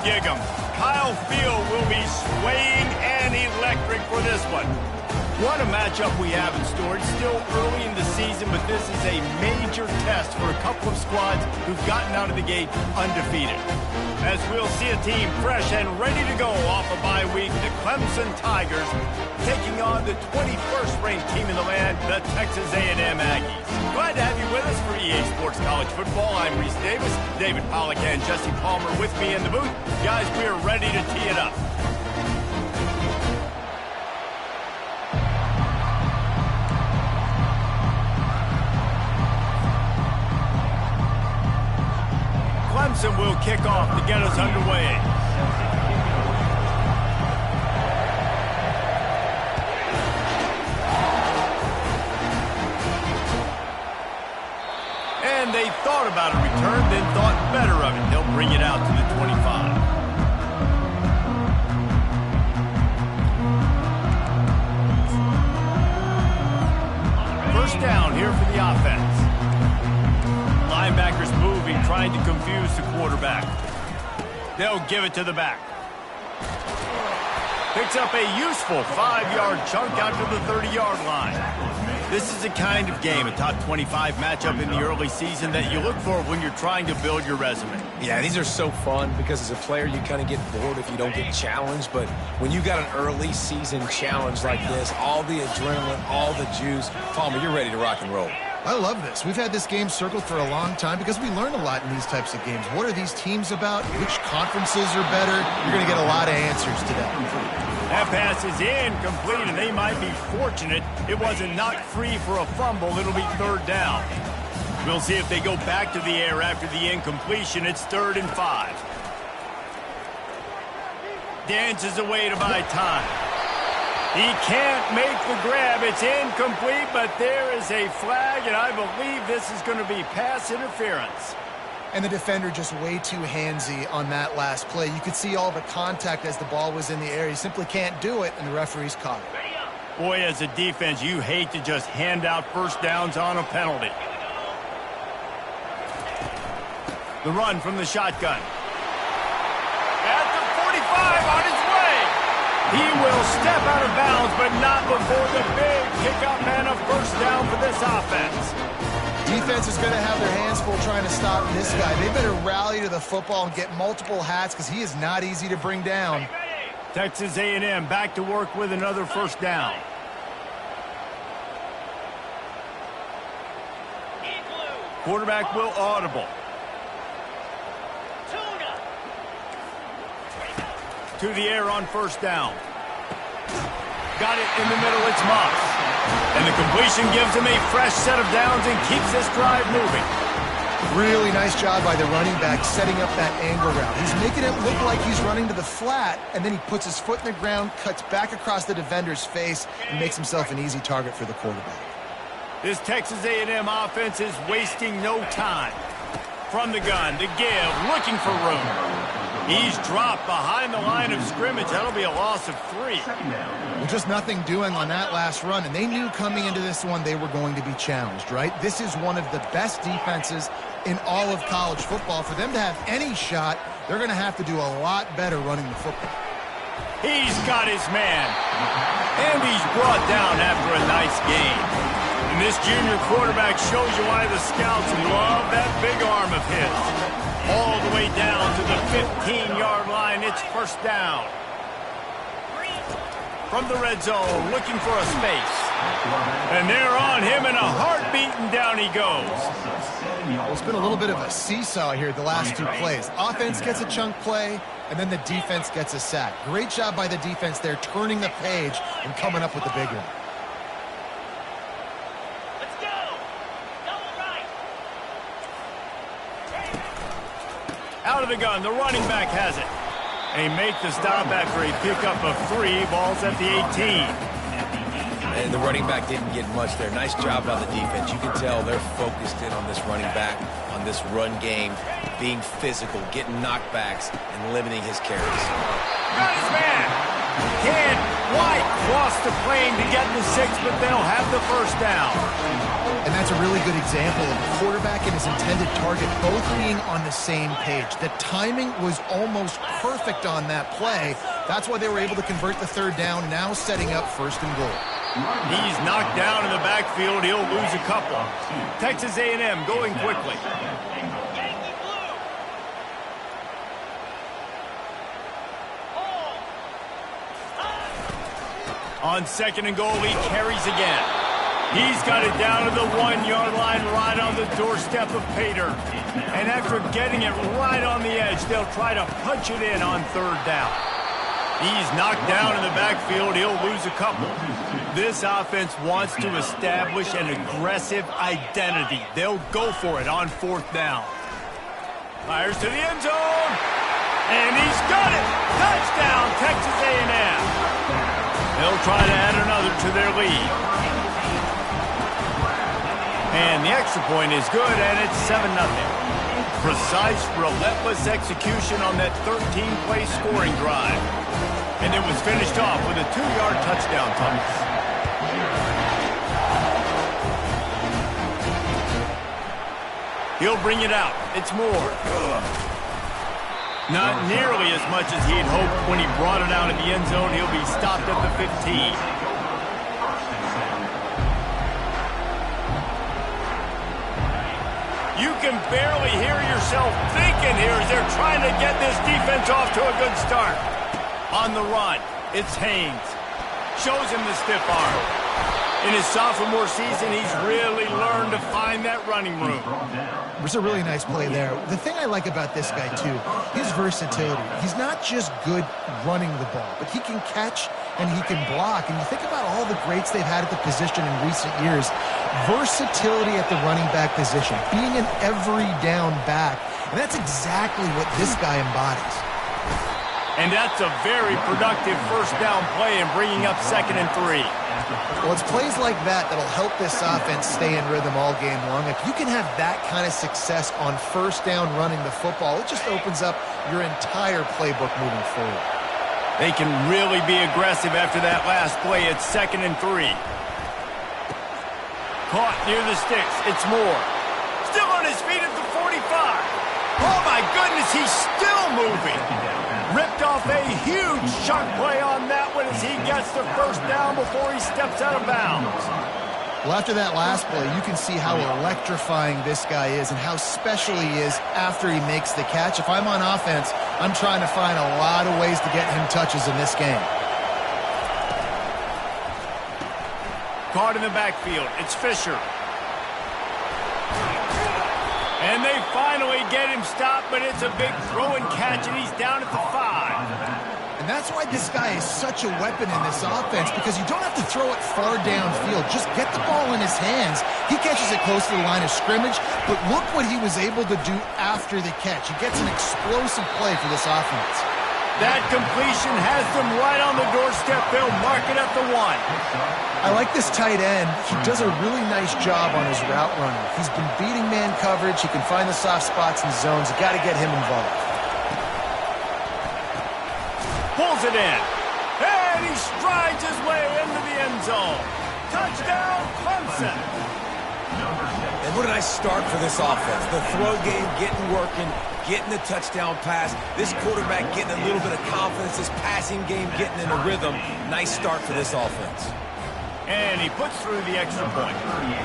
dig 'em. Kyle Field will be swaying and electric for this one. What a matchup we have in store. It's still early in the season, but this is a major test for a couple of squads who've gotten out of the gate undefeated. As we'll see a team fresh and ready to go off a bye week, the Clemson Tigers taking on the 21st ranked team in the land, the Texas A&M Aggies. Glad to have you with us for EA Sports College Football. I'm Reese Davis, David Pollack and Jesse Palmer with me in the booth. Guys, we are ready to tee it up. Clemson will kick off to get us underway. And they thought about a return, then thought better of it. They'll bring it out to the 25. First down here for the offense. Linebackers moving, trying to confuse the quarterback. They'll give it to the back. Picks up a useful 5-yard chunk out to the 30-yard line. This is the kind of game, a top 25 matchup in the early season, that you look for when you're trying to build your resume. Yeah, these are so fun because as a player, you kind of get bored if you don't get challenged. But when you got an early season challenge like this, all the adrenaline, all the juice, Palmer, you're ready to rock and roll. I love this. We've had this game circled for a long time because we learn a lot in these types of games. What are these teams about? Which conferences are better? You're going to get a lot of answers today. That pass is incomplete, and they might be fortunate it wasn't knocked free for a fumble. It'll be third down. We'll see if they go back to the air after the incompletion. It's 3rd and 5. Dances away to buy time. He can't make the grab. It's incomplete, but there is a flag, and I believe this is going to be pass interference. And the defender just way too handsy on that last play. You could see all the contact as the ball was in the air. He simply can't do it, and the referee's caught it. Boy, as a defense, you hate to just hand out first downs on a penalty. The run from the shotgun. At the 45, on his way. He will step out of bounds, but not before the big pickup and a first down for this offense. Defense is going to have their hands full trying to stop this guy. They better rally to the football and get multiple hats because he is not easy to bring down. Texas A&M back to work with another first down. Quarterback will audible. To the air on first down. Got it in the middle, it's Moss. And the completion gives him a fresh set of downs and keeps this drive moving. Really nice job by the running back setting up that angle route. He's making it look like he's running to the flat, and then he puts his foot in the ground, cuts back across the defender's face, and makes himself an easy target for the quarterback. This Texas A&M offense is wasting no time. From the gun, the give, looking for room. He's dropped behind the line of scrimmage. That'll be a loss of 3. Well, just nothing doing on that last run, and they knew coming into this one they were going to be challenged, right? This is one of the best defenses in all of college football. For them to have any shot, they're going to have to do a lot better running the football. He's got his man, and he's brought down after a nice game. And this junior quarterback shows you why the scouts love that big arm of his. All the way down to the 15-yard line, it's first down. From the red zone, looking for a space. And they're on him in a heartbeat, and down he goes. Well, it's been a little bit of a seesaw here the last 2 plays. Offense gets a chunk play, and then the defense gets a sack. Great job by the defense there, turning the page and coming up with the big one. Out of the gun, the running back has it. They make the stop after a pickup of 3. Ball's at the 18. And the running back didn't get much there. Nice job by the defense. You can tell they're focused in on this running back, on on this run game, being physical, getting knockbacks, and limiting his carries. Got his man. Can't quite cross the plane to get the 6, but they'll have the first down. And that's a really good example of the quarterback and his intended target both being on the same page. The timing was almost perfect on that play. That's why they were able to convert the 3rd down, now setting up 1st and goal. He's knocked down in the backfield. He'll lose a couple. Texas A&M going quickly. On 2nd and goal, he carries again. He's got it down to the 1-yard line, right on the doorstep of Pater. And after getting it right on the edge, they'll try to punch it in on 3rd down. He's knocked down in the backfield. He'll lose a couple. This offense wants to establish an aggressive identity. They'll go for it on 4th down. Fires to the end zone. And he's got it. Touchdown, Texas A&M. They'll try to add another to their lead. And the extra point is good, and it's 7-0. Precise, relentless execution on that 13-play scoring drive. And it was finished off with a 2-yard touchdown toss. He'll bring it out. It's Moore. Not nearly as much as he'd hoped when he brought it out of the end zone. He'll be stopped at the 15. You can barely hear yourself thinking here as they're trying to get this defense off to a good start. On the run, it's Haynes. Shows him the stiff arm. In his sophomore season, he's really learned to find that running room. It was a really nice play there. The thing I like about this guy, too, his versatility. He's not just good running the ball, but he can catch and he can block. And you think about all the greats they've had at the position in recent years. Versatility at the running back position, being an every down back. And that's exactly what this guy embodies. And that's a very productive 1st down play and bringing up 2nd and 3. Well, it's plays like that that'll help this offense stay in rhythm all game long. If you can have that kind of success on 1st down running the football, it just opens up your entire playbook moving forward. They can really be aggressive after that last play. It's 2nd and 3. Caught near the sticks. It's Moore. Still on his feet at the 45. Oh, my goodness, he's still moving. Ripped off a huge chunk play on that one as he gets the 1st down before he steps out of bounds. Well, after that last play, you can see how electrifying this guy is and how special he is after he makes the catch. If I'm on offense, I'm trying to find a lot of ways to get him touches in this game. Caught in the backfield. It's Fisher. And they finally get him stopped, but it's a big throw and catch, and he's down at the 5. And that's why this guy is such a weapon in this offense, because you don't have to throw it far downfield. Just get the ball in his hands. He catches it close to the line of scrimmage, but look what he was able to do after the catch. He gets an explosive play for this offense. That completion has them right on the doorstep. They'll mark it at the 1. I like this tight end. He does a really nice job on his route running. He's been beating man coverage. He can find the soft spots and zones. You got to get him involved. Pulls it in. And he strides his way into the end zone. Touchdown, Clemson. And what a nice start for this offense. The throw game getting working, getting the touchdown pass. This quarterback getting a little bit of confidence. This passing game getting in a rhythm. Nice start for this offense. And he puts through the extra point.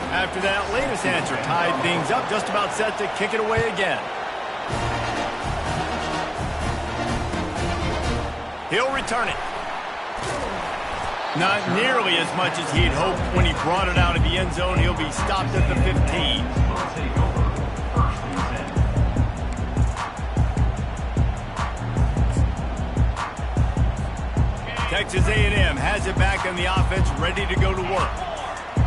After that latest answer tied things up, just about set to kick it away again. He'll return it. Not nearly as much as he'd hoped when he brought it out of the end zone. He'll be stopped at the 15. Texas A&M has it back on the offense, ready to go to work.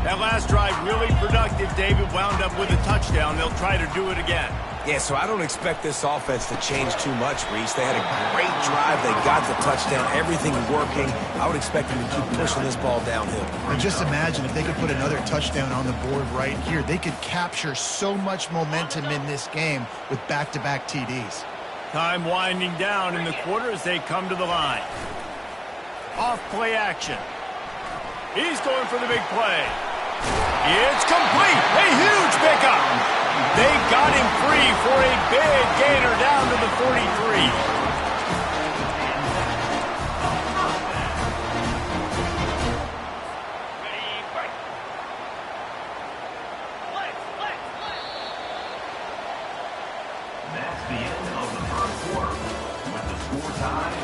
That last drive really productive. David wound up with a touchdown. They'll try to do it again. Yeah, so I don't expect this offense to change too much, Reese. They had a great drive. They got the touchdown. Everything working. I would expect them to keep pushing this ball downhill. And just imagine if they could put another touchdown on the board right here. They could capture so much momentum in this game with back-to-back TDs. Time winding down in the quarter as they come to the line. Off play action. He's going for the big play. It's complete. A huge pickup. They got him free for a big gainer down to the 43. That's the end of the first quarter with the score tied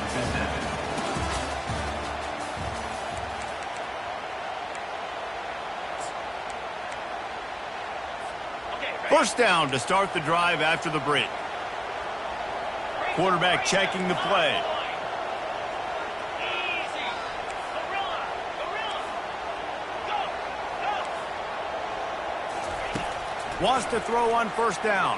7-7. First down to start the drive after the break. Quarterback checking the play. Wants to throw on first down.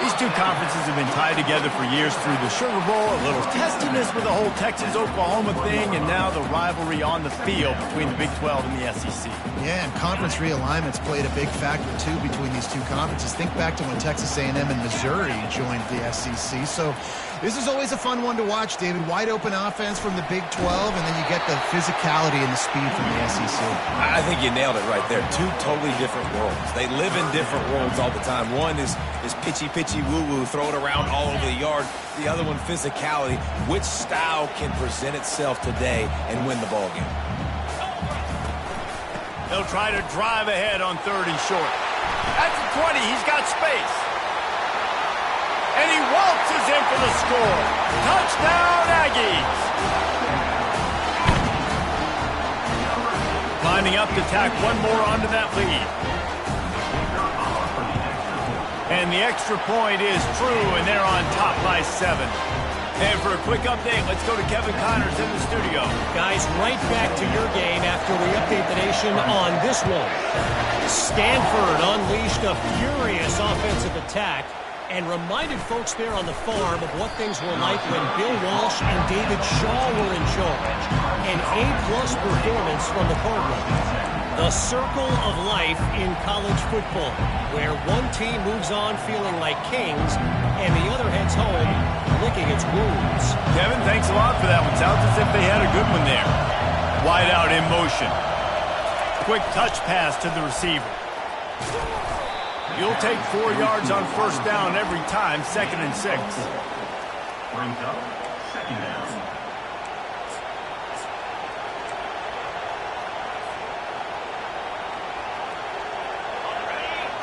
These two conferences have been tied together for years through the Sugar Bowl, a little testiness with the whole Texas-Oklahoma thing, and now the rivalry on the field between the Big 12 and the SEC. Yeah, and conference realignments played a big factor, too, between these two conferences. Think back to when Texas A&M and Missouri joined the SEC. So this is always a fun one to watch, David. Wide open offense from the Big 12, and then you get the physicality and the speed from the SEC. I think you nailed it right there. Two totally different worlds. They live in different worlds all the time. One is pitchy woo-woo, throw it around all over the yard. The other one, physicality. Which style can present itself today and win the ball game? They'll try to drive ahead on 3rd and short. At the 20, he's got space. And he waltzes in for the score. Touchdown, Aggies. Lining up to tack one more onto that lead. And the extra point is true, and they're on top by 7. And for a quick update, let's go to Kevin Connors in the studio. Guys, right back to your game after we update the nation on this one. Stanford unleashed a furious offensive attack and reminded folks there on the farm of what things were like when Bill Walsh and David Shaw were in charge. An A-plus performance from the Cardinals. The circle of life in college football, where one team moves on feeling like kings and the other heads home licking its wounds. Kevin, thanks a lot for that one. Sounds as if they had a good one there. Wide out in motion. Quick touch pass to the receiver. You'll take 4 yards on first down every time, 2nd and 6. Brings up 2nd down.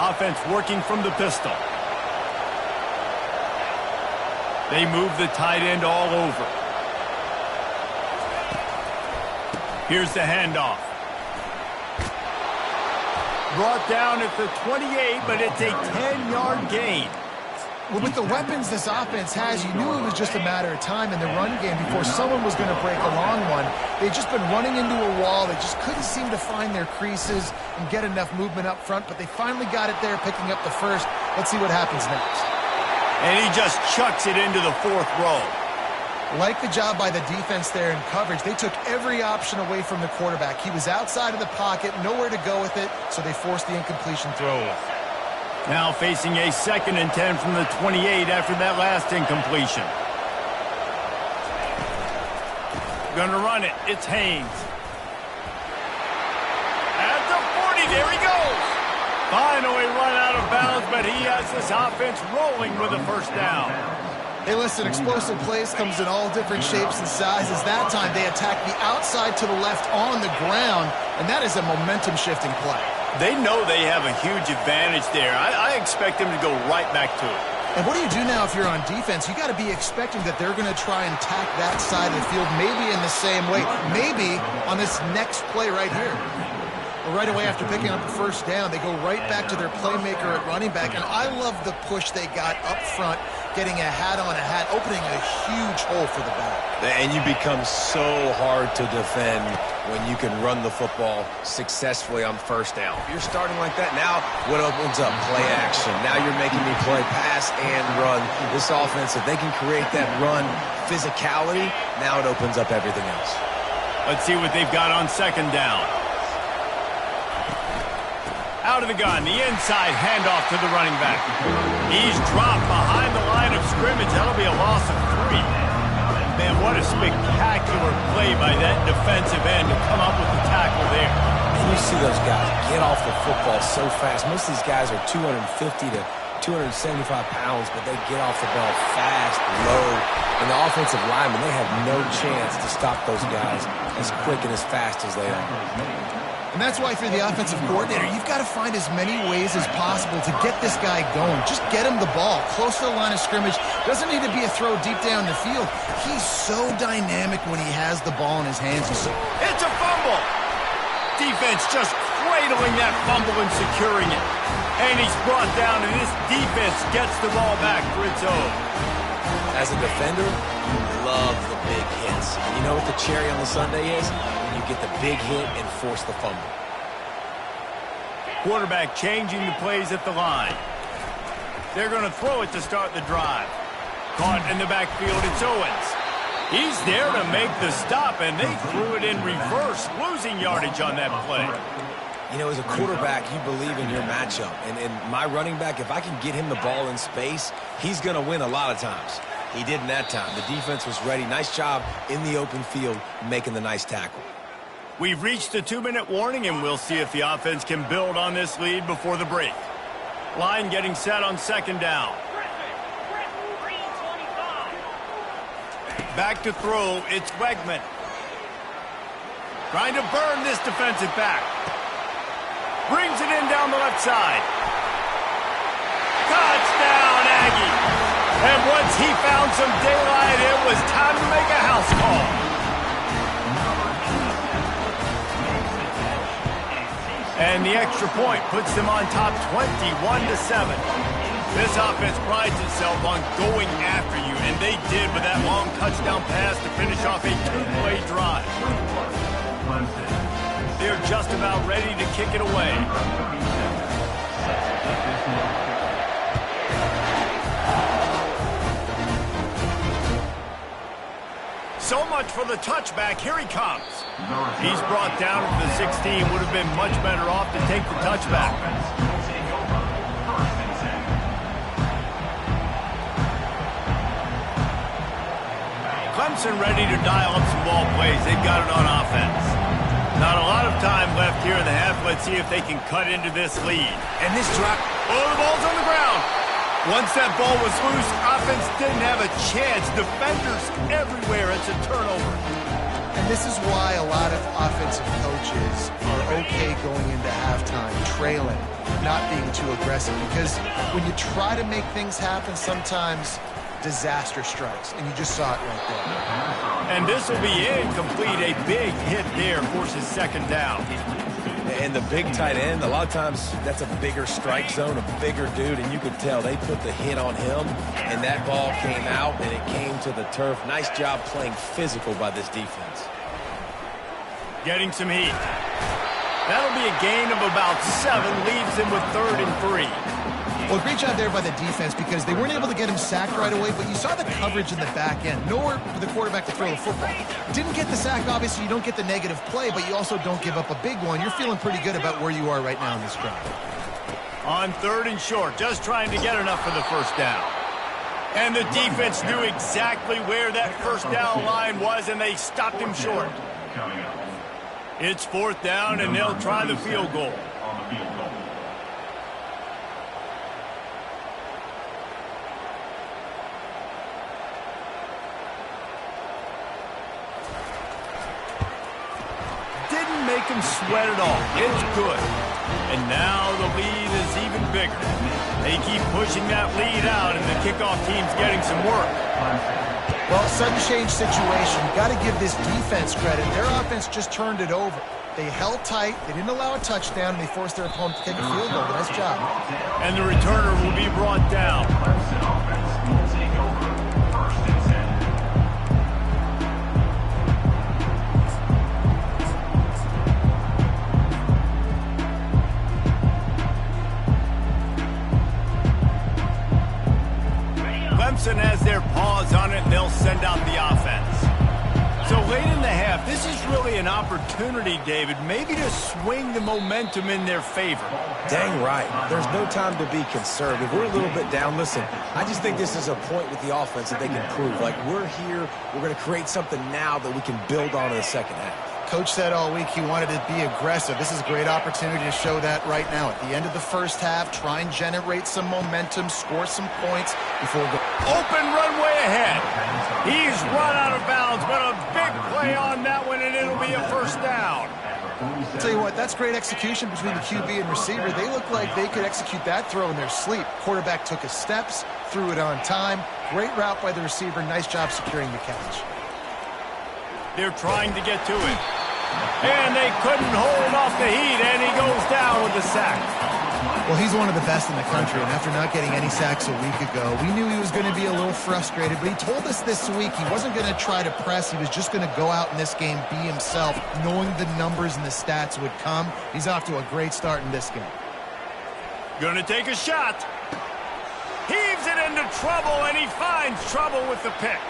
Offense working from the pistol. They move the tight end all over. Here's the handoff. Brought down at the 28, but it's a 10-yard gain. Well, with the weapons this offense has, you knew it was just a matter of time in the run game before someone was going to break a long one. They'd just been running into a wall. They just couldn't seem to find their creases and get enough movement up front, but they finally got it there, picking up the first. Let's see what happens next. And he just chucks it into the 4th row. Like the job by the defense there in coverage. They took every option away from the quarterback. He was outside of the pocket, nowhere to go with it, so they forced the incompletion throw. Now facing a 2nd and 10 from the 28 after that last incompletion. Gonna run it. It's Haynes. At the 40, there he goes. Finally run out of bounds, but he has this offense rolling with a first down. Hey, listen, explosive plays comes in all different shapes and sizes. That time they attacked the outside to the left on the ground, and that is a momentum-shifting play. They know they have a huge advantage there. I expect them to go right back to it. And what do you do now if you're on defense? You got to be expecting that they're going to try and attack that side of the field, maybe in the same way, maybe on this next play right here. Well, right away after picking up the first down, they go right back to their playmaker at running back, and I love the push they got up front, getting a hat on a hat, opening a huge hole for the back. And you become so hard to defend when you can run the football successfully on first down. If you're starting like that, now what opens up? Play action. Now you're making me play pass and run. This offense, if they can create that run physicality, now it opens up everything else. Let's see what they've got on second down. Out of the gun, the inside handoff to the running back. He's dropped behind the line of scrimmage. That'll be a loss of 3. Man, what a spectacular play by that defensive end to come up with the tackle there. And you see those guys get off the football so fast. Most of these guys are 250 to 275 pounds, but they get off the ball fast, low. And the offensive linemen, they have no chance to stop those guys as quick and as fast as they are. And that's why for the offensive coordinator, you've got to find as many ways as possible to get this guy going. Just get him the ball close to the line of scrimmage. Doesn't need to be a throw deep down the field. He's so dynamic when he has the ball in his hands. It's a fumble. Defense just cradling that fumble and securing it. And he's brought down, and this defense gets the ball back for its own. As a defender, you love the big hits. And you know what the cherry on the sundae is? When you get the big hit and force the fumble. Quarterback changing the plays at the line. They're going to throw it to start the drive. Caught in the backfield, it's Owens. He's there to make the stop, and they threw it in reverse, losing yardage on that play. You know, as a quarterback, you believe in your matchup. And my running back, if I can get him the ball in space, he's going to win a lot of times. He did in that time. The defense was ready. Nice job in the open field making the nice tackle. We've reached the 2-minute warning, and we'll see if the offense can build on this lead before the break. Line getting set on second down. Back to throw, it's Wegman. Trying to burn this defensive back. Brings it in down the left side. Touchdown, Aggie. And once he found some daylight, it was time to make a house call. And the extra point puts them on top 21-7. This offense prides itself on going after you, and they did with that long touchdown pass to finish off a 2-play drive. They're just about ready to kick it away. So much for the touchback. Here he comes. He's brought down to the 16. Would have been much better off to take the touchback. Clemson ready to dial up some ball plays. They've got it on offense. Not a lot of time left here in the half. Let's see if they can cut into this lead. And this drop. Oh, the ball's on the ground. Once that ball was loose, offense didn't have a chance. Defenders everywhere. It's a turnover. And this is why a lot of offensive coaches are okay going into halftime, trailing, not being too aggressive. Because when you try to make things happen, sometimes disaster strikes, and you just saw it right there. And this will be incomplete. A big hit there forces second down. And the big tight end, a lot of times that's a bigger strike zone, a bigger dude, and you could tell they put the hit on him, and that ball came out, and it came to the turf. Nice job playing physical by this defense. Getting some heat. That'll be a gain of about 7, leaves him with 3rd and 3. Well, great job there by the defense because they weren't able to get him sacked right away, but you saw the coverage in the back end. Nowhere for the quarterback to throw the football. Didn't get the sack, obviously. You don't get the negative play, but you also don't give up a big one. You're feeling pretty good about where you are right now in this drive. On 3rd and short, just trying to get enough for the first down. And the defense knew exactly where that first down line was, and they stopped him short. It's 4th down, and they'll try the field goal. Make him sweat it all. It's good. And now the lead is even bigger. They keep pushing that lead out, and the kickoff team's getting some work. Well, sudden change situation. Got to give this defense credit. Their offense just turned it over. They held tight. They didn't allow a touchdown, and they forced their opponent to take a field goal. Nice job. And the returner will be brought down. Clemson has their paws on it, and they'll send out the offense. So late in the half, this is really an opportunity, David, maybe to swing the momentum in their favor. Dang right. There's no time to be conservative. We're a little bit down. Listen, I just think this is a point with the offense that they can prove. Like, we're here, we're going to create something now that we can build on in the second half. Coach said all week he wanted to be aggressive. This is a great opportunity to show that right now. At the end of the first half, try and generate some momentum, score some points before go. Open runway ahead. He's run out of bounds, but a big play on that one, and it'll be a first down. I'll tell you what, that's great execution between the QB and receiver. They look like they could execute that throw in their sleep. Quarterback took his steps, threw it on time. Great route by the receiver. Nice job securing the catch. They're trying to get to it. And they couldn't hold off the heat, and he goes down with the sack. Well, he's one of the best in the country, and after not getting any sacks a week ago, we knew he was going to be a little frustrated, but he told us this week he wasn't going to try to press. He was just going to go out in this game, be himself, knowing the numbers and the stats would come. He's off to a great start in this game. Going to take a shot. Heaves it into trouble, and he finds trouble with the pick.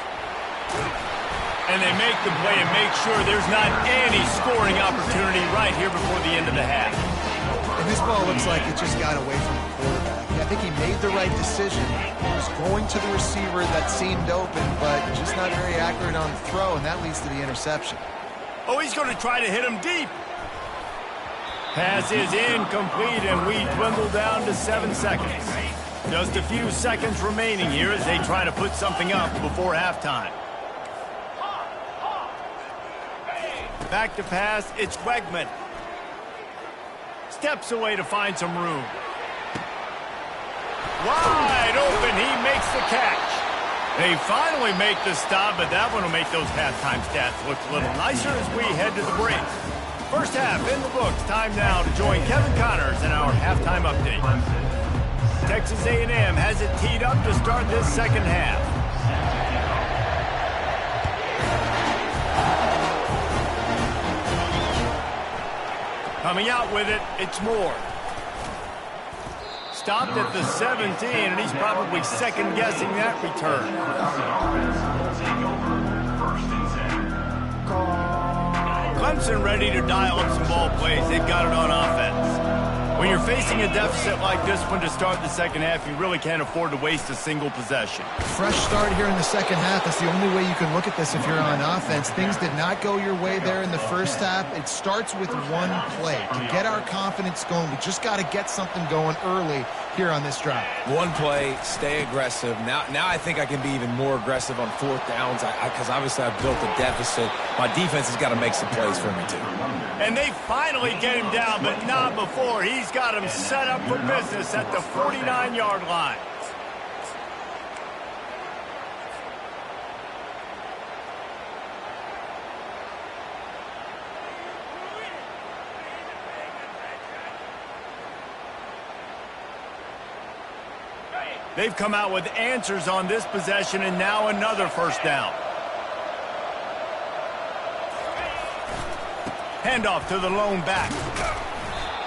And they make the play and make sure there's not any scoring opportunity right here before the end of the half. And this ball looks like it just got away from the quarterback. I think he made the right decision. He was going to the receiver that seemed open, but just not very accurate on the throw, and that leads to the interception. Oh, he's going to try to hit him deep. Pass is incomplete, and we dwindle down to 7 seconds. Just a few seconds remaining here as they try to put something up before halftime. Back to pass, it's Wegman. Steps away to find some room. Wide open, he makes the catch. They finally make the stop, but that one will make those halftime stats look a little nicer as we head to the break. First half in the books. Time now to join Kevin Connors in our halftime update. Texas A&M has it teed up to start this second half. Coming out with it, it's Moore. Stopped at the 17, and he's probably second-guessing that return. Clemson ready to dial up some ball plays. They've got it on offense. When you're facing a deficit like this one to start the second half, you really can't afford to waste a single possession. Fresh start here in the second half. That's the only way you can look at this if you're on offense. Things did not go your way there in the first half. It starts with one play. To get our confidence going, we just got to get something going early here on this drive. One play, stay aggressive. Now I think I can be even more aggressive on fourth downs because obviously I've built a deficit. My defense has got to make some plays for me, too. And they finally get him down, but not before. He's got him set up for business at the 49-yard line. They've come out with answers on this possession, and now another first down. Handoff to the lone back.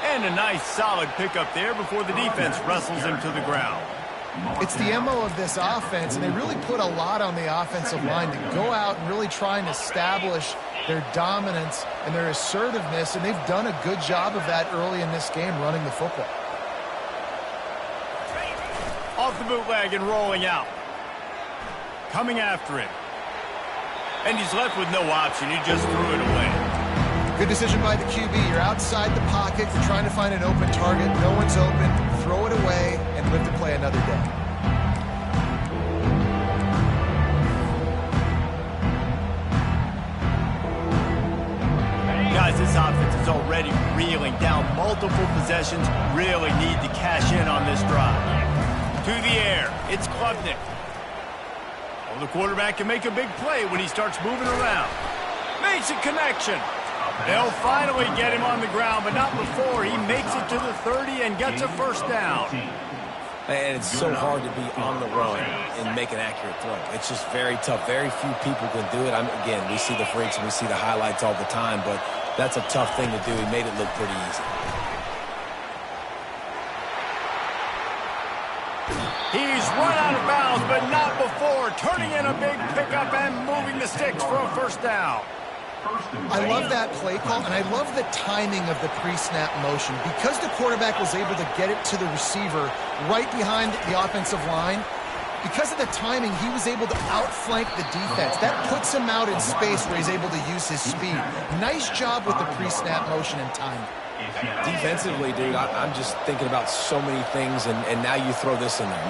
And a nice solid pickup there before the defense wrestles him to the ground. It's the MO of this offense, and they really put a lot on the offensive line to go out and really try and establish their dominance and their assertiveness, and they've done a good job of that early in this game running the football. Off the bootleg and rolling out. Coming after it. And he's left with no option. He just threw it away. Good decision by the QB. You're outside the pocket. You're trying to find an open target. No one's open. Throw it away and live to play another day. Guys, this offense is already reeling down multiple possessions. Really need to cash in on this drive. To the air, it's Klubnik. Well, the quarterback can make a big play when he starts moving around. Makes a connection. They'll finally get him on the ground, but not before he makes it to the 30 and gets a first down. And it's so hard to be on the run and make an accurate throw. It's just very tough. Very few people can do it. Again, we see the freaks and we see the highlights all the time, but that's a tough thing to do. He made it look pretty easy. He's run out of bounds, but not before, turning in a big pickup and moving the sticks for a first down. I love that play call, and I love the timing of the pre-snap motion. Because the quarterback was able to get it to the receiver right behind the offensive line, because of the timing, he was able to outflank the defense. That puts him out in space where he's able to use his speed. Nice job with the pre-snap motion and timing. Defensively, dude, I'm just thinking about so many things, and now you throw this in there.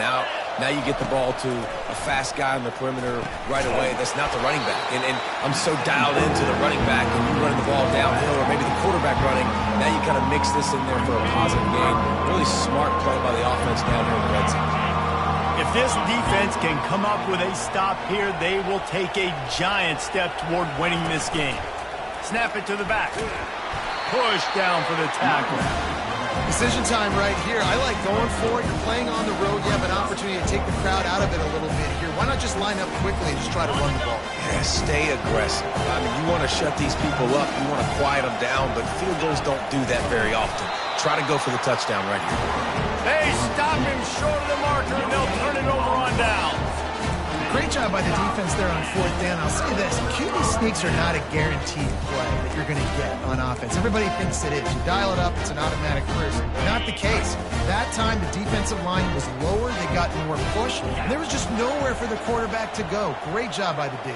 Now you get the ball to a fast guy on the perimeter right away. That's not the running back. And I'm so dialed into the running back, and you running the ball downhill, or maybe the quarterback running. Now you kind of mix this in there for a positive gain. Really smart play by the offense down here in the red zone. If this defense can come up with a stop here, they will take a giant step toward winning this game. Snap it to the back. Push down for the tackle. Decision time right here. I like going for it. You're playing on the road. You have an opportunity to take the crowd out of it a little bit here. Why not just line up quickly and just try to run the ball? Yeah, stay aggressive. I mean, you want to shut these people up. You want to quiet them down, but field goals don't do that very often. Try to go for the touchdown right here. They stop him short of the marker, and they'll turn it over on down. Great job by the defense there on fourth down. I'll say this, QB sneaks are not a guaranteed play that you're going to get on offense. Everybody thinks it is. You dial it up, it's an automatic first. Not the case. That time, the defensive line was lower. They got more push, and there was just nowhere for the quarterback to go. Great job by the D.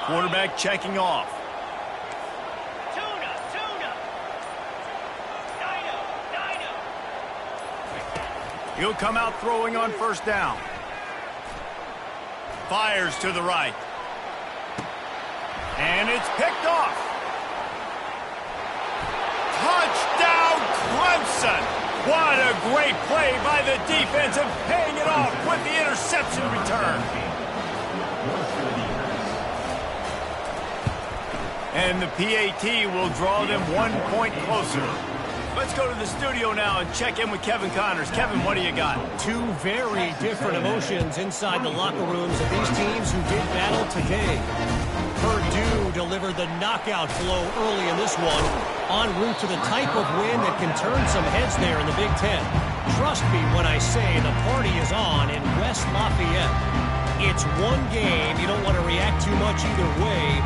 Quarterback checking off. He'll come out throwing on first down. Fires to the right. And it's picked off. Touchdown, Clemson! What a great play by the defense and paying it off with the interception return. And the PAT will draw them 1 point closer. Let's go to the studio now and check in with Kevin Connors. Kevin, what do you got? Two very different emotions inside the locker rooms of these teams who did battle today. Purdue delivered the knockout blow early in this one, en route to the type of win that can turn some heads there in the Big Ten. Trust me when I say the party is on in West Lafayette. It's one game. You don't want to react too much either way.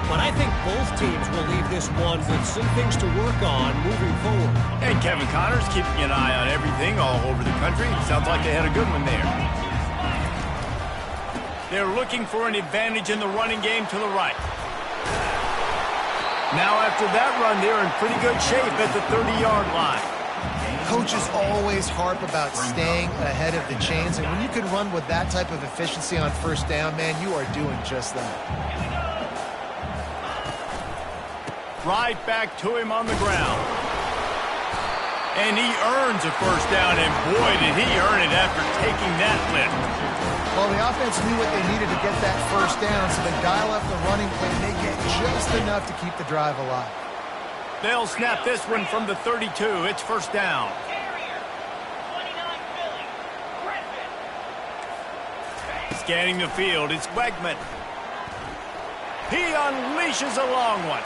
But I think both teams will leave this one with some things to work on moving forward. And Kevin Connors keeping an eye on everything all over the country. Sounds like they had a good one there. They're looking for an advantage in the running game to the right. Now after that run, they're in pretty good shape at the 30-yard line. Coaches always harp about staying ahead of the chains, and when you can run with that type of efficiency on first down, man, you are doing just that. Right back to him on the ground. And he earns a first down, and boy, did he earn it after taking that lift. Well, the offense knew what they needed to get that first down, so they dial up the running play, and they get just enough to keep the drive alive. They'll snap this one from the 32. It's first down. Scanning the field, it's Wegman. He unleashes a long one.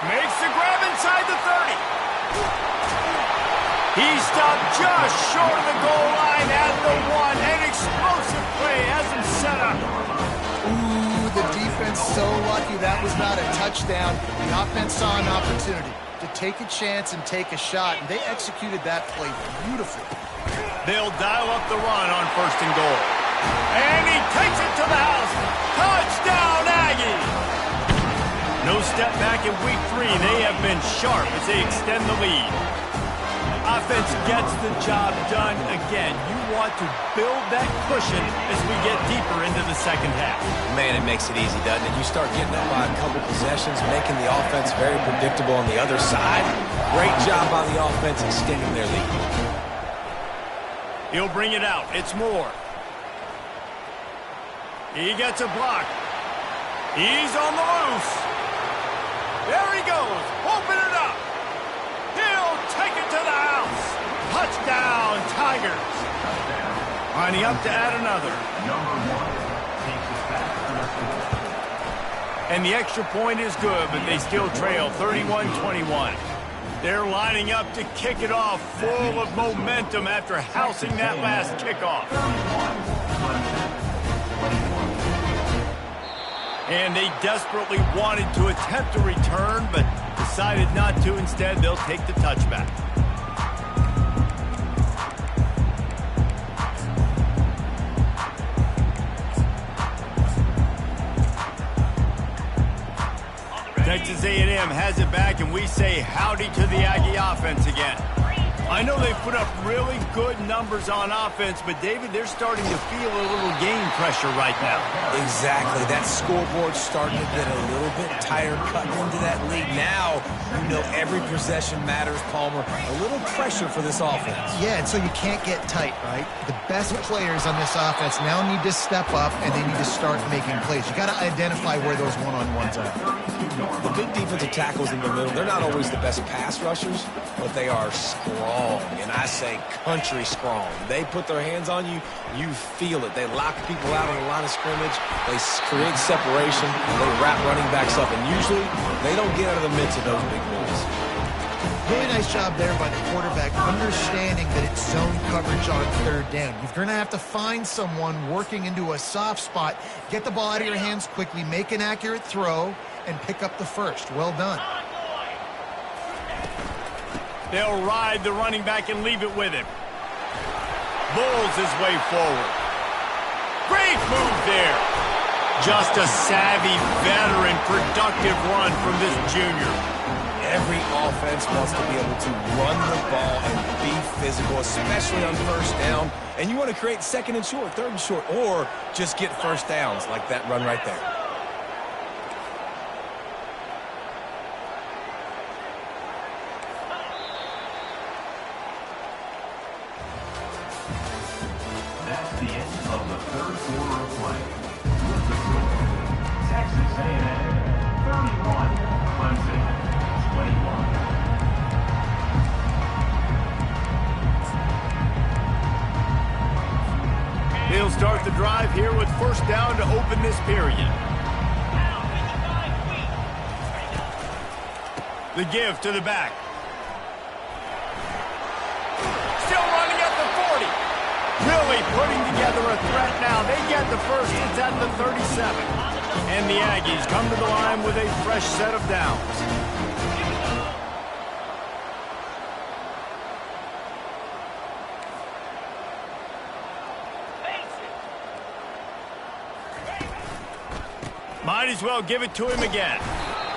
Makes the grab inside the 30. He stopped just short of the goal line at the 1. An explosive play has him set up. Ooh, the defense so lucky that was not a touchdown. The offense saw an opportunity to take a chance and take a shot, and they executed that play beautifully. They'll dial up the run on first and goal. And he takes it to the house. Touchdown, Aggie! No step back in week 3. They have been sharp as they extend the lead. Offense gets the job done again. You want to build that cushion as we get deeper into the second half. Man, it makes it easy, doesn't it? You start getting up by a couple possessions, making the offense very predictable on the other side. Great job by the offense extending their lead. He'll bring it out. It's Moore. He gets a block. He's on the loose. There he goes. Open it up. He'll take it to the house. Touchdown, Tigers. Lining up to add another. And the extra point is good, but they still trail 31-21. They're lining up to kick it off, full of momentum after housing that last kickoff. And they desperately wanted to attempt a return, but decided not to. Instead, they'll take the touchback. Texas A&M has it back, and we say howdy to the Aggie offense again. I know they put up really good numbers on offense, but, David, they're starting to feel a little game pressure right now. Exactly. That scoreboard's starting to get a little bit tighter cutting into that lead. Now, you know every possession matters, Palmer. A little pressure for this offense. Yeah, and so you can't get tight, right? The best players on this offense now need to step up, and they need to start making plays. You got to identify where those one-on-ones are. The big defensive tackles in the middle, they're not always the best pass rushers, but they are strong, and I say country strong. They put their hands on you, you feel it. They lock people out on the line of scrimmage. They create separation. They wrap running backs up, and usually they don't get out of the midst of those big boys. Really nice job there by the quarterback, understanding that it's zone coverage on third down. You're going to have to find someone working into a soft spot, get the ball out of your hands quickly, make an accurate throw, and pick up the first. Well done. They'll ride the running back and leave it with him. Bulls his way forward. Great move there. Just a savvy, veteran, productive run from this junior. Every offense wants to be able to run the ball and be physical, especially on first down. And you want to create second and short, third and short, or just get first downs like that run right there. That's the end of the third quarter of play. With the score, Texas A&M 31, Clemson 21. He'll start the drive here with first down to open this period. The give to the back. Still running at the 40. Really putting together a threat now. They get the first. It's at the 37. And the Aggies come to the line with a fresh set of downs. Might as well give it to him again.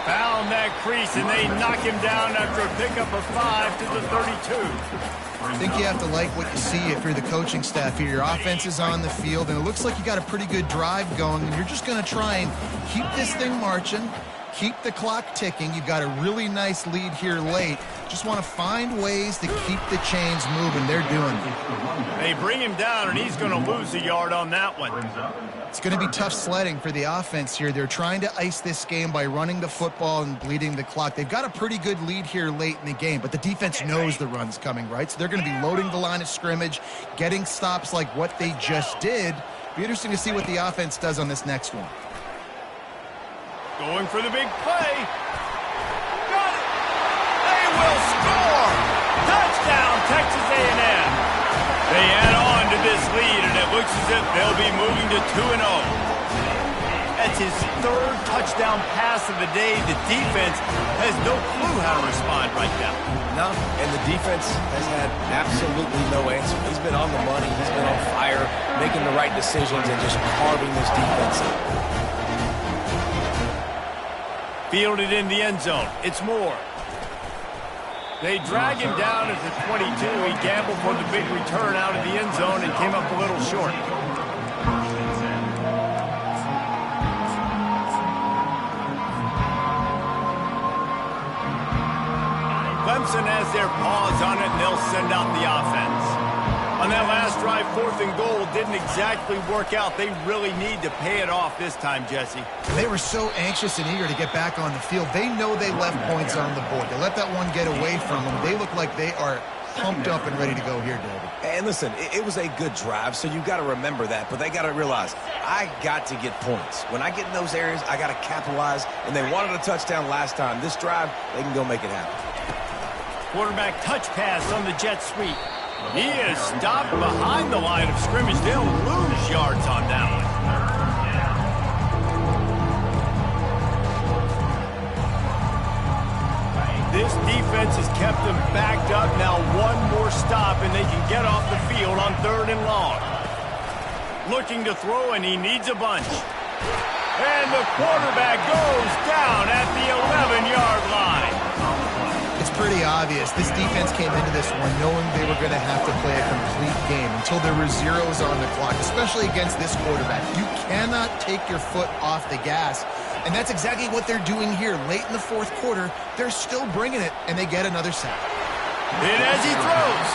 Found that crease, and they knock him down after a pickup of 5 to the 32. I think you have to like what you see if you're the coaching staff here. Your offense is on the field, and it looks like you got a pretty good drive going, and you're just going to try and keep this thing marching, keep the clock ticking. You've got a really nice lead here late. Just want to find ways to keep the chains moving. They're doing it. They bring him down, and he's going to lose a yard on that one. It's going to be tough sledding for the offense here. They're trying to ice this game by running the football and bleeding the clock. They've got a pretty good lead here late in the game, but the defense knows the run's coming, right? So they're going to be loading the line of scrimmage, getting stops like what they just did. Be interesting to see what the offense does on this next one. Going for the big play. Got it. They will score. Touchdown, Texas A&M. They add on to this lead, and it looks as if they'll be moving to 2-0. That's his third touchdown pass of the day. The defense has no clue how to respond right now. No, and the defense has had absolutely no answer. He's been on the money. He's been on fire, making the right decisions and just carving this defense up. Fielded in the end zone. It's Moore. They drag him down at the 22. He gambled for the big return out of the end zone and came up a little short. Clemson has their paws on it, and they'll send out the offense. On that last drive, 4th and goal didn't exactly work out. They really need to pay it off this time, Jesse. They were so anxious and eager to get back on the field. They know they left points on the board. They let that one get away from them. They look like they are pumped up and ready to go here, David. And listen, it was a good drive, so you got to remember that. But they got to realize, I got to get points. When I get in those areas, I got to capitalize. And they wanted a touchdown last time. This drive, they can go make it happen. Quarterback touch pass on the jet sweep. He is stopped behind the line of scrimmage. They'll lose yards on that one. This defense has kept them backed up. Now one more stop, and they can get off the field on 3rd and long. Looking to throw, and he needs a bunch. And the quarterback goes down at the 11-yard line. It's pretty obvious. This defense came into this one knowing they were going to have to play a complete game until there were zeros on the clock, especially against this quarterback. You cannot take your foot off the gas, and that's exactly what they're doing here. Late in the 4th quarter, they're still bringing it, and they get another sack. And as he throws,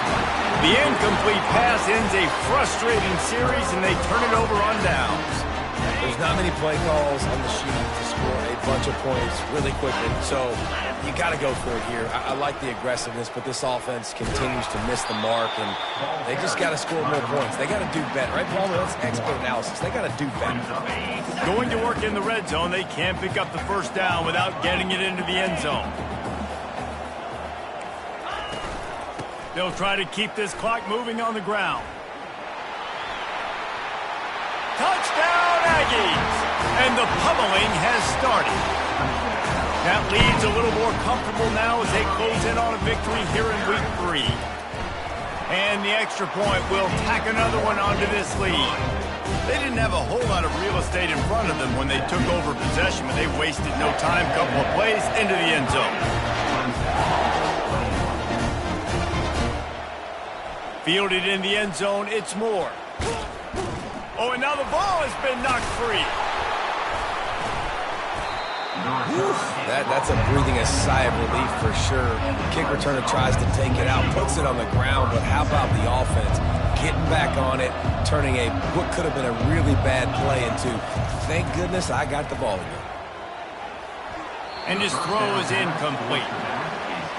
the incomplete pass ends a frustrating series, and they turn it over on downs. There's not many play calls on the sheet to score a bunch of points really quickly, so you got to go for it here. I like the aggressiveness, but this offense continues to miss the mark, and they just got to score more points. They got to do better, right, Paul? That's expert analysis. They got to do better. Going to work in the red zone, they can't pick up the first down without getting it into the end zone. They'll try to keep this clock moving on the ground. Touchdown, Aggies! And the pummeling has started. That lead's a little more comfortable now as they close in on a victory here in week 3. And the extra point will tack another one onto this lead. They didn't have a whole lot of real estate in front of them when they took over possession, but they wasted no time. Couple of plays into the end zone. Fielded in the end zone, it's Moore. Oh, and now the ball has been knocked free. That's a breathing a sigh of relief for sure. Kick returner tries to take it out, puts it on the ground, but how about the offense getting back on it, turning what could have been a really bad play into, thank goodness I got the ball again. And his throw is incomplete.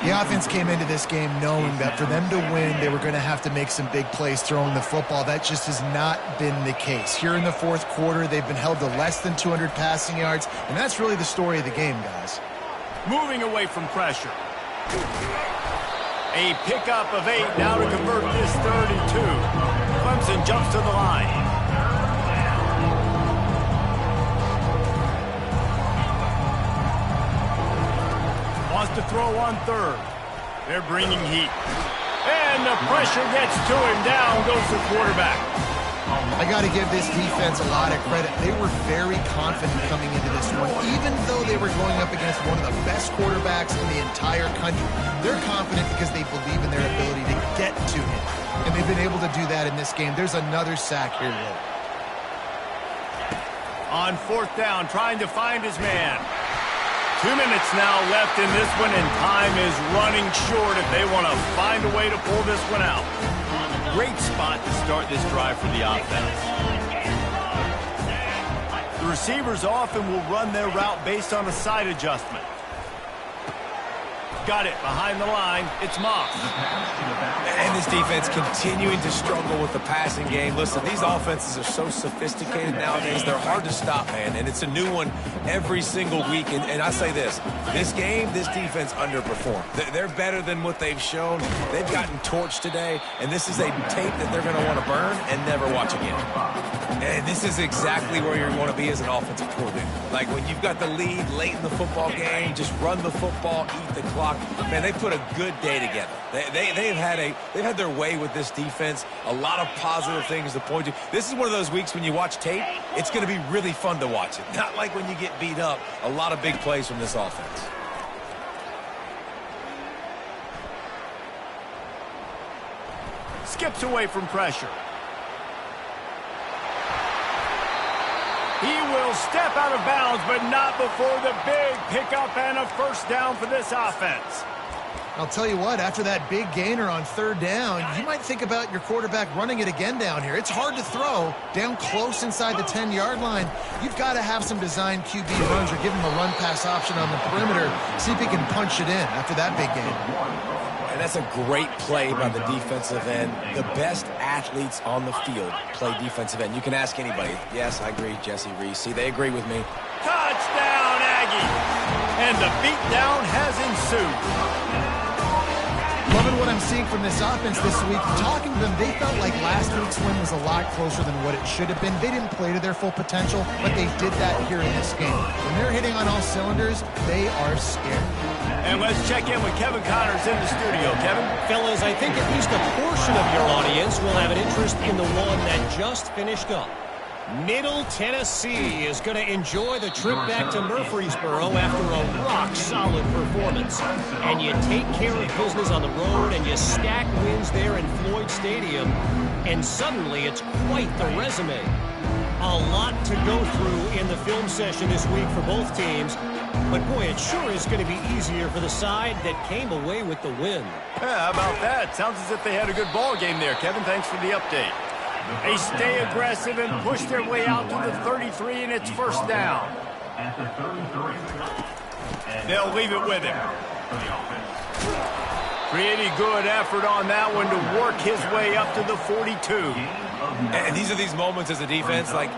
The offense came into this game knowing that for them to win, they were going to have to make some big plays throwing the football. That just has not been the case. Here in the 4th quarter, they've been held to less than 200 passing yards, and that's really the story of the game, guys. Moving away from pressure. A pickup of 8 now to convert this 3rd and 2. Clemson jumps to the line. Wants to throw on 3rd. They're bringing heat. And the pressure gets to him. Down goes the quarterback. I got to give this defense a lot of credit. They were very confident coming into this one, even though they were going up against one of the best quarterbacks in the entire country. They're confident because they believe in their ability to get to him, and they've been able to do that in this game. There's another sack here later. On 4th down, trying to find his man. 2 minutes now left in this one, and time is running short if they want to find a way to pull this one out. Great spot to start this drive for the offense. The receivers often will run their route based on a side adjustment. Got it behind the line. It's Moss. And this defense continuing to struggle with the passing game. Listen, these offenses are so sophisticated nowadays. They're hard to stop, man. And it's a new one every single week. And I say this game, this defense underperformed. They're better than what they've shown. They've gotten torched today. And this is a tape that they're going to want to burn and never watch again. And this is exactly where you want to be as an offensive coordinator. Like when you've got the lead late in the football game, just run the football, eat the clock. Man, they put a good day together. They've had their way with this defense. A lot of positive things to point to. This is one of those weeks when you watch tape, it's going to be really fun to watch it. Not like when you get beat up. A lot of big plays from this offense. Skips away from pressure. He will step out of bounds, but not before the big pickup and a first down for this offense. I'll tell you what, after that big gainer on 3rd down, you might think about your quarterback running it again down here. It's hard to throw down close inside the 10-yard line. You've got to have some designed QB runs or give him a run-pass option on the perimeter, see if he can punch it in after that big gainer. And that's a great play by the defensive end. The best athletes on the field play defensive end. You can ask anybody. Yes, I agree, Jesse Reese. See, they agree with me. Touchdown, Aggie! And the beatdown has ensued. Loving what I'm seeing from this offense this week. Talking to them, they felt like last week's win was a lot closer than what it should have been. They didn't play to their full potential, but they did that here in this game. When they're hitting on all cylinders, they are scared. And let's check in with Kevin Connors in the studio. Kevin? Fellas, I think at least a portion of your audience will have an interest in the one that just finished up. Middle Tennessee is going to enjoy the trip back to Murfreesboro after a rock-solid performance. And you take care of business on the road and you stack wins there in Floyd Stadium, and suddenly it's quite the resume. A lot to go through in the film session this week for both teams, but boy, it sure is going to be easier for the side that came away with the win. Yeah, how about that? Sounds as if they had a good ball game there, Kevin. Thanks for the update. They stay aggressive and push their way out to the 33, and it's first down. At the 33. They'll leave it with him. Pretty good effort on that one to work his way up to the 42. And these are these moments as a defense, like,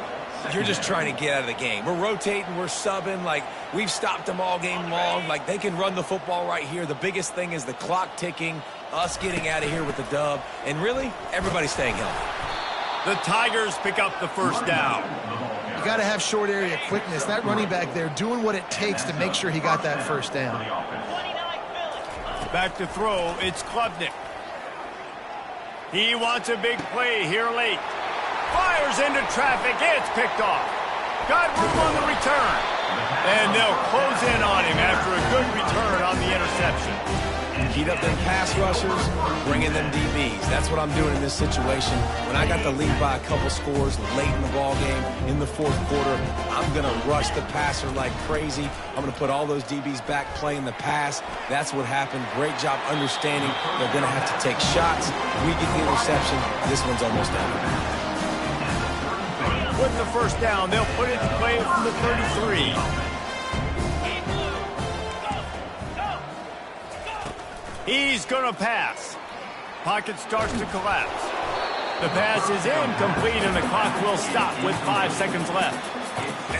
you're just trying to get out of the game. We're rotating, we're subbing, like, we've stopped them all game long. Like, they can run the football right here. The biggest thing is the clock ticking, us getting out of here with the dub, and really, everybody staying healthy. The Tigers pick up the first down. You got to have short area quickness. That running back there doing what it takes to make sure he got that first down. Back to throw, it's Klubnik. He wants a big play here late. Fires into traffic, it's picked off. Got room on the return. And they'll close in on him after a good return on the interception. Heat up them pass rushers, bring in them DBs. That's what I'm doing in this situation. When I got the lead by a couple scores late in the ball game, in the fourth quarter, I'm going to rush the passer like crazy. I'm going to put all those DBs back playing the pass. That's what happened. Great job understanding they're going to have to take shots. We get the interception. This one's almost done. With the first down, they'll put it to play from the 33. He's going to pass. Pocket starts to collapse. The pass is incomplete, and the clock will stop with 5 seconds left.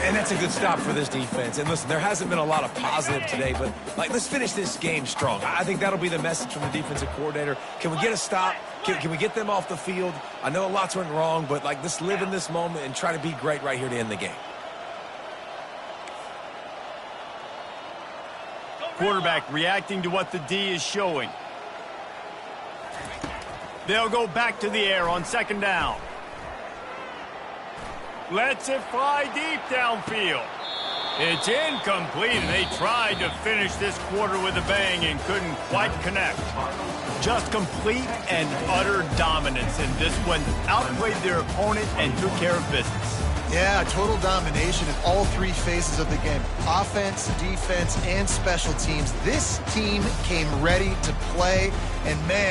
And that's a good stop for this defense. And listen, there hasn't been a lot of positive today, but like, let's finish this game strong. I think that'll be the message from the defensive coordinator. Can we get a stop? Can we get them off the field? I know a lot's went wrong, but like, let's live in this moment and try to be great right here to end the game. Quarterback reacting to what the D is showing. They'll go back to the air on second down. Lets it fly deep downfield. It's incomplete, and they tried to finish this quarter with a bang and couldn't quite connect. Just complete and utter dominance, and this one outplayed their opponent and took care of business. Yeah, total domination in all three phases of the game. Offense, defense, and special teams. This team came ready to play, and man,